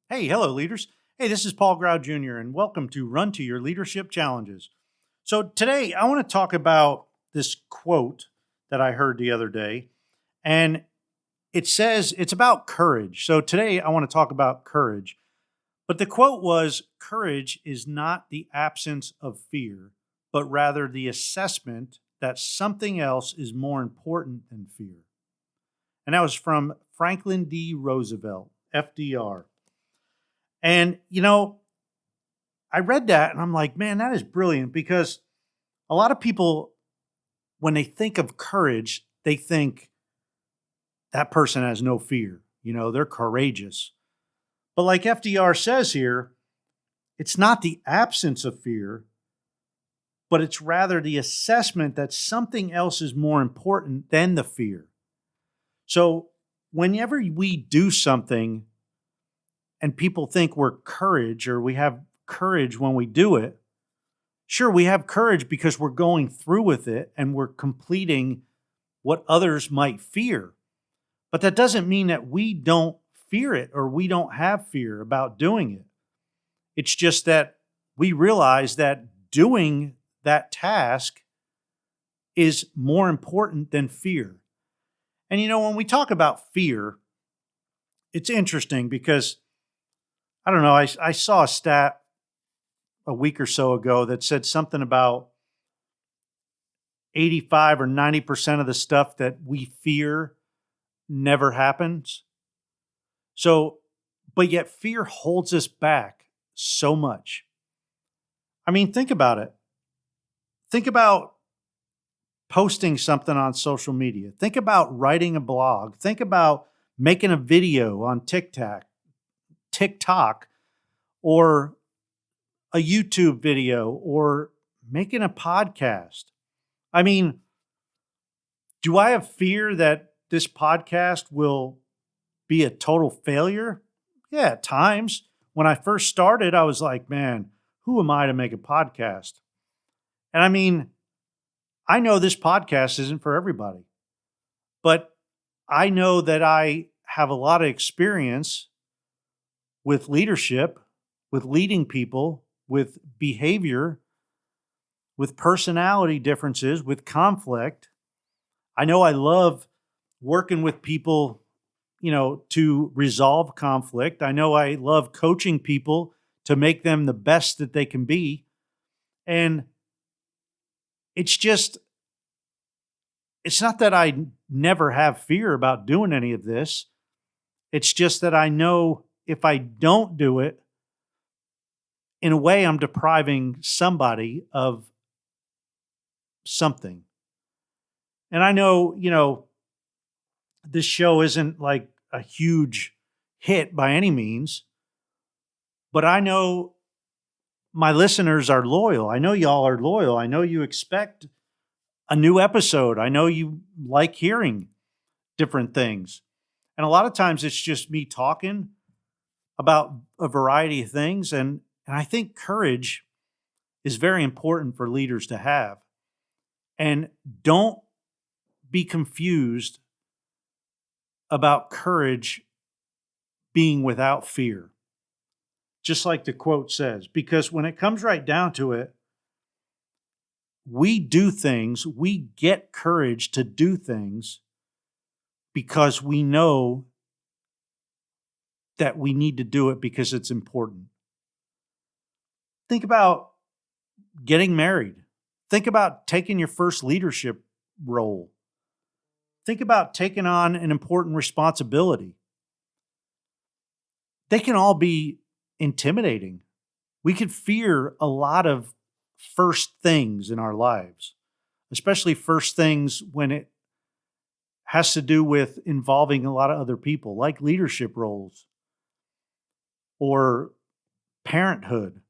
Hey, hello, leaders. Hey, this is Paul Grau Jr., and welcome to Run to Your Leadership Challenges. So, today I want to talk about this quote that I heard the other day, and it says it's about courage. So, today I want to talk about courage. But the quote was courage is not the absence of fear, but rather the assessment that something else is more important than fear. And that was from Franklin D. Roosevelt, FDR. And, I read that and I'm like, man, that is brilliant because a lot of people, when they think of courage, they think that person has no fear. They're courageous. But like FDR says here, it's not the absence of fear, but it's rather the assessment that something else is more important than the fear. So whenever we do something and people think we're courage or we have courage when we do it, sure, we have courage because we're going through with it and we're completing what others might fear. But that doesn't mean that we don't fear it or we don't have fear about doing it. It's just that we realize that doing that task is more important than fear. And when we talk about fear, it's interesting because I don't know, I saw a stat a week or so ago that said something about 85 or 90% of the stuff that we fear never happens. So, but yet fear holds us back so much. I mean, think about it. Think about posting something on social media. Think about writing a blog. Think about making a video on TikTok, or a YouTube video, or making a podcast. I mean, do I have fear that this podcast will be a total failure? Yeah, at times. When I first started, I was like, man, who am I to make a podcast? And I mean, I know this podcast isn't for everybody, but I know that I have a lot of experience with leadership, with leading people, with behavior, with personality differences, with conflict. I know I love working with people, to resolve conflict. I know I love coaching people to make them the best that they can be. And it's just, it's not that I never have fear about doing any of this. It's just that I know if I don't do it, in a way, I'm depriving somebody of something. And I know, this show isn't like a huge hit by any means, but I know my listeners are loyal. I know y'all are loyal. I know you expect a new episode. I know you like hearing different things. And a lot of times it's just me talking about a variety of things. And I think courage is very important for leaders to have. And don't be confused about courage being without fear, just like the quote says, because when it comes right down to it, we do things, we get courage to do things because we know that we need to do it because it's important. Think about getting married. Think about taking your first leadership role. Think about taking on an important responsibility. They can all be intimidating. We could fear a lot of first things in our lives, especially first things when it has to do with involving a lot of other people, like leadership roles or parenthood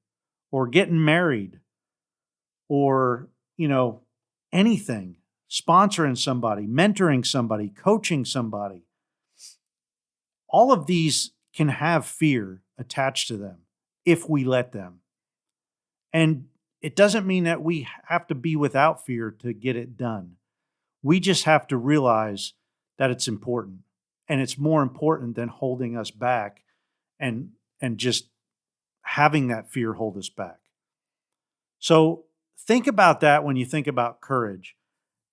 or getting married or, anything, sponsoring somebody, mentoring somebody, coaching somebody. All of these can have fear attached to them if we let them. And it doesn't mean that we have to be without fear to get it done. We just have to realize that it's important and it's more important than holding us back and and just having that fear hold us back. So think about that when you think about courage,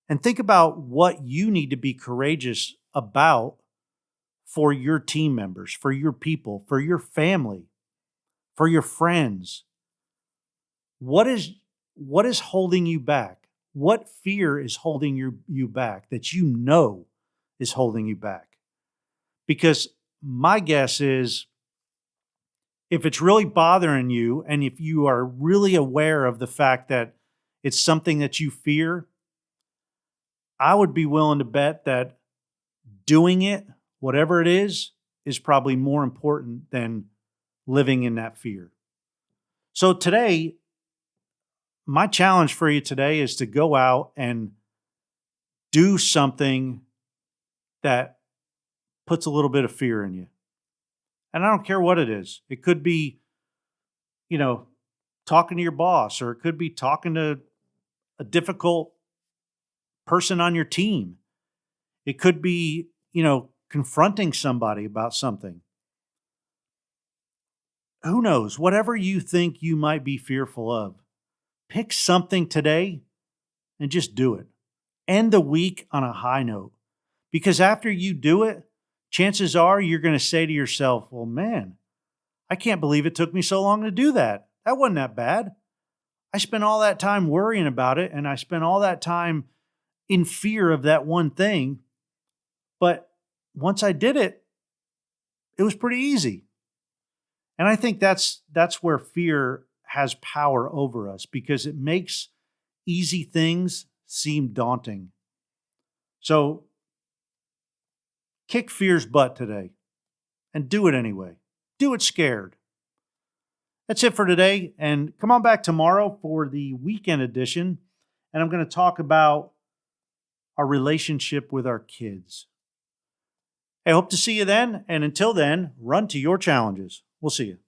and think about what you need to be courageous about for your team members, for your people, for your family, for your friends. What is holding you back? What fear is holding you back that you know is holding you back? Because my guess is, if it's really bothering you and if you are really aware of the fact that it's something that you fear, I would be willing to bet that doing it, whatever it is probably more important than living in that fear. So today, my challenge for you today is to go out and do something that puts a little bit of fear in you. And I don't care what it is. It could be, talking to your boss, or it could be talking to a difficult person on your team. It could be, confronting somebody about something. Who knows? Whatever you think you might be fearful of, pick something today and just do it. End the week on a high note. Because after you do it, chances are you're going to say to yourself, well, man, I can't believe it took me so long to do that. That wasn't that bad. I spent all that time worrying about it, and I spent all that time in fear of that one thing. But once I did it, it was pretty easy. And I think that's where fear has power over us, because it makes easy things seem daunting. So kick fear's butt today and do it anyway. Do it scared. That's it for today. And come on back tomorrow for the weekend edition. And I'm going to talk about our relationship with our kids. I hope to see you then. And until then, run to your challenges. We'll see you.